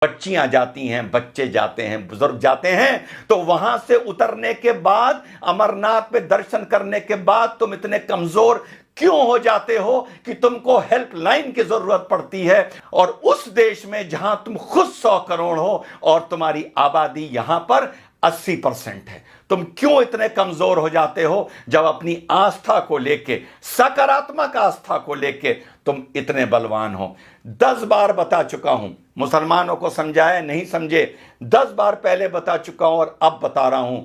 बच्चियां जाती हैं, बच्चे जाते हैं, बुजुर्ग जाते हैं, तो वहां से उतरने के बाद, अमरनाथ में दर्शन करने के बाद तुम इतने कमजोर क्यों हो जाते हो कि तुमको हेल्पलाइन की जरूरत पड़ती है? और उस देश में जहां तुम खुद 100 करोड़ हो और तुम्हारी आबादी यहां पर 80% है, तुम क्यों इतने कमजोर हो जाते हो जब अपनी आस्था को लेके, सकारात्मक आस्था को लेके तुम इतने बलवान हो? 10 बार बता चुका हूं, मुसलमानों को समझाए नहीं समझे, 10 बार पहले बता चुका हूं और अब बता रहा हूं,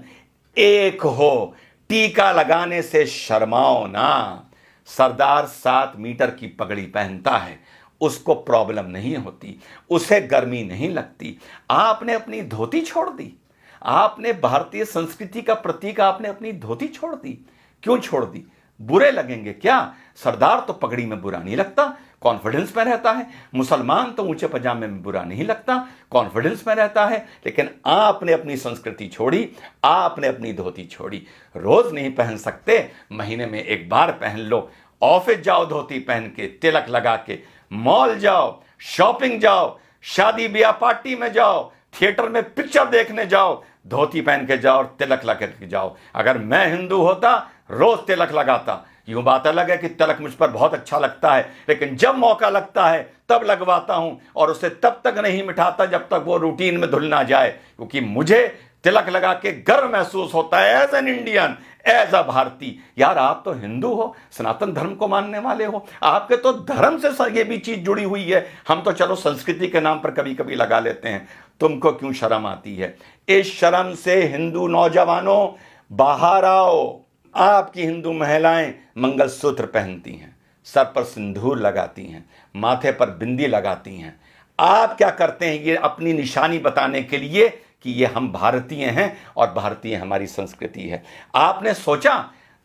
एक हो, टीका लगाने से शर्माओ ना। सरदार 7 मीटर की पगड़ी पहनता है, उसको प्रॉब्लम नहीं होती, उसे गर्मी नहीं लगती। आपने अपनी धोती छोड़ दी, आपने भारतीय संस्कृति का प्रतीक, आपने अपनी धोती छोड़ दी। क्यों छोड़ दी? बुरे लगेंगे क्या? सरदार तो पगड़ी में बुरा नहीं लगता, कॉन्फिडेंस में रहता है। मुसलमान तो ऊंचे पजामे में बुरा नहीं लगता, कॉन्फिडेंस में रहता है। लेकिन आपने अपनी संस्कृति छोड़ी, आपने अपनी धोती छोड़ी। रोज नहीं पहन सकते, महीने में एक बार पहन लो। ऑफिस जाओ धोती पहन के, तिलक लगा के, मॉल जाओ, शॉपिंग जाओ, शादी ब्याह पार्टी में जाओ, थिएटर में पिक्चर देखने जाओ, धोती पहन के जाओ और तिलक लगा के जाओ। अगर मैं हिंदू होता, रोज तिलक लगाता। यूं बात अलग है कि तिलक मुझ पर बहुत अच्छा लगता है, लेकिन जब मौका लगता है तब लगवाता हूं, और उसे तब तक नहीं मिटाता जब तक वो रूटीन में धुल ना जाए, क्योंकि मुझे तिलक लगा के गर्व महसूस होता है as an Indian, as a भारतीय। यार, आप तो हिंदू हो, सनातन धर्म को मानने वाले हो, आपके तो धर्म से ये भी चीज जुड़ी हुई है। हम तो चलो संस्कृति के नाम पर कभी कभी लगा लेते हैं। तुमको क्यों शर्म आती है? इस शर्म से हिंदू नौजवानों बाहर आओ। आपकी हिंदू महिलाएं मंगलसूत्र पहनती हैं, सर पर सिंदूर लगाती हैं, माथे पर बिंदी लगाती हैं। आप क्या करते हैं? ये अपनी निशानी बताने के लिए कि ये हम भारतीय हैं और भारतीय हमारी संस्कृति है। आपने सोचा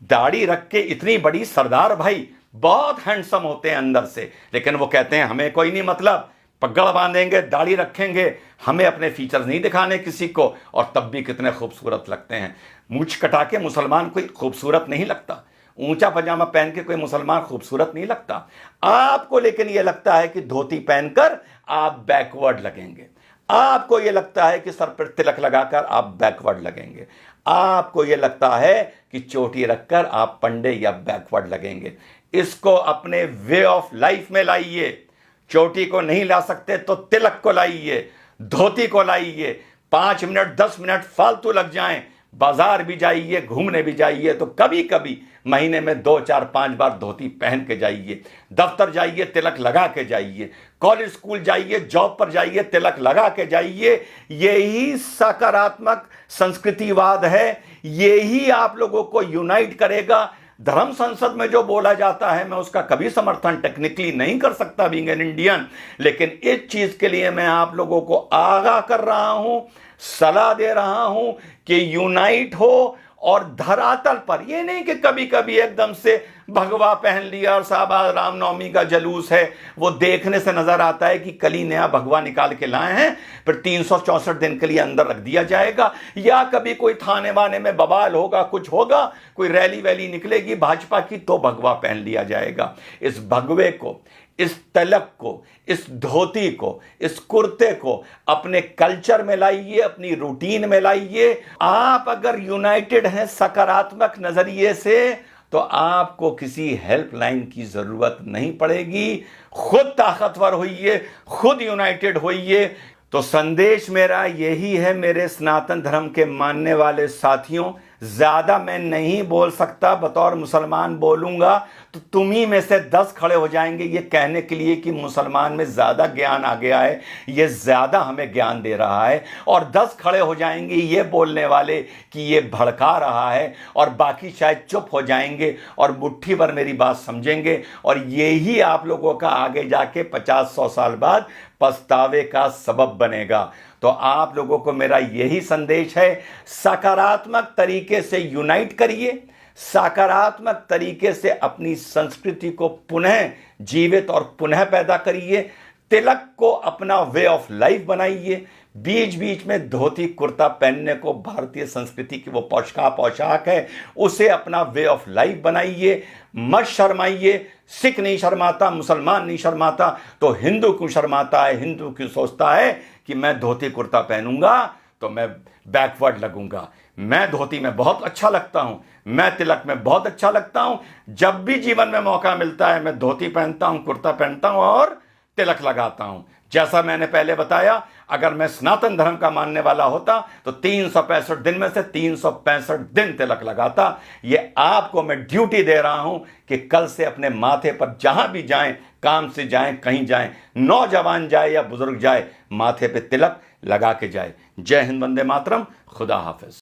दाढ़ी रख के इतनी बड़ी सरदार भाई बहुत हैंडसम होते हैं अंदर से, लेकिन वो कहते हैं हमें कोई नहीं मतलब, पगड़ बांधेंगे, दाढ़ी रखेंगे, हमें अपने फीचर्स नहीं दिखाने किसी को, और तब भी कितने खूबसूरत लगते हैं। मूंछ कटा के मुसलमान कोई खूबसूरत नहीं लगता, ऊंचा पजामा पहन के कोई मुसलमान खूबसूरत नहीं लगता। आपको लेकिन यह लगता है कि धोती पहनकर आप बैकवर्ड लगेंगे, आपको यह लगता है कि सर पर तिलक लगाकर आप बैकवर्ड लगेंगे, आपको यह लगता है कि चोटी रखकर आप पंडे या बैकवर्ड लगेंगे। इसको अपने वे ऑफ लाइफ में लाइए। चोटी को नहीं ला सकते तो तिलक को लाइए, धोती को लाइए। 5 मिनट 10 मिनट फालतू लग जाएं, बाजार भी जाइए, घूमने भी जाइए, तो कभी कभी महीने में 2 4 5 बार धोती पहन के जाइए। दफ्तर जाइए, तिलक लगा के जाइए। कॉलेज स्कूल जाइए, जॉब पर जाइए, तिलक लगा के जाइए। यही सकारात्मक संस्कृतिवाद है, यही आप लोगों को यूनाइट करेगा। धर्म संसद में जो बोला जाता है, मैं उसका कभी समर्थन टेक्निकली नहीं कर सकता बीइंग एन इंडियन, लेकिन इस चीज के लिए मैं आप लोगों को आगाह कर रहा हूं, सलाह दे रहा हूं कि यूनाइट हो। और धरातल पर ये नहीं कि कभी कभी एकदम से भगवा पहन लिया और साहब आज रामनवमी का जलूस है, वो देखने से नजर आता है कि कल ही नया भगवा निकाल के लाए हैं, फिर 364 दिन के लिए अंदर रख दिया जाएगा। या कभी कोई थाने वाने में बवाल होगा, कुछ होगा, कोई रैली वैली निकलेगी भाजपा की, तो भगवा पहन लिया जाएगा। इस भगवे को, इस तलक को, इस धोती को, इस कुर्ते को अपने कल्चर में लाइए, अपनी रूटीन में लाइए। आप अगर यूनाइटेड हैं सकारात्मक नजरिए से, तो आपको किसी हेल्पलाइन की जरूरत नहीं पड़ेगी। खुद ताकतवर होइए, खुद यूनाइटेड होइए। तो संदेश मेरा यही है मेरे सनातन धर्म के मानने वाले साथियों, ज्यादा मैं नहीं बोल सकता, बतौर मुसलमान बोलूंगा तो तुम ही में से 10 खड़े हो जाएंगे ये कहने के लिए कि मुसलमान में ज्यादा ज्ञान आ गया है, ये ज्यादा हमें ज्ञान दे रहा है, और 10 खड़े हो जाएंगे ये बोलने वाले कि ये भड़का रहा है, और बाकी शायद चुप हो जाएंगे और मुट्ठी भर मेरी बात समझेंगे। और यही आप लोगों का आगे जाके 50-100 साल बाद पछतावे का सबब बनेगा। तो आप लोगों को मेरा यही संदेश है, सकारात्मक तरीके से यूनाइट करिए, सकारात्मक तरीके से अपनी संस्कृति को पुनः जीवित और पुनः पैदा करिए। तिलक को अपना वे ऑफ लाइफ बनाइए। बीच बीच में धोती कुर्ता पहनने को भारतीय संस्कृति की वो पोशाक है, उसे अपना वे ऑफ लाइफ बनाइए। मत शर्माइए। सिख नहीं शर्माता, मुसलमान नहीं शर्माता, तो हिंदू क्यों शर्माता है? हिंदू क्यों सोचता है कि मैं धोती कुर्ता पहनूंगा तो मैं बैकवर्ड लगूंगा? मैं धोती में बहुत अच्छा लगता हूं, मैं तिलक में बहुत अच्छा लगता हूं। जब भी जीवन में मौका मिलता है मैं धोती पहनता हूं, कुर्ता पहनता हूं और तिलक लगाता हूं। जैसा मैंने पहले बताया, अगर मैं सनातन धर्म का मानने वाला होता तो 365 दिन में से 365 दिन तिलक लगाता। ये आपको मैं ड्यूटी दे रहा हूं कि कल से अपने माथे पर जहां भी जाएं, काम से जाएं, कहीं जाएं, नौजवान जाए या बुजुर्ग जाए, माथे पे तिलक लगा के जाए। जय हिंद, वंदे मातरम, खुदा हाफिज।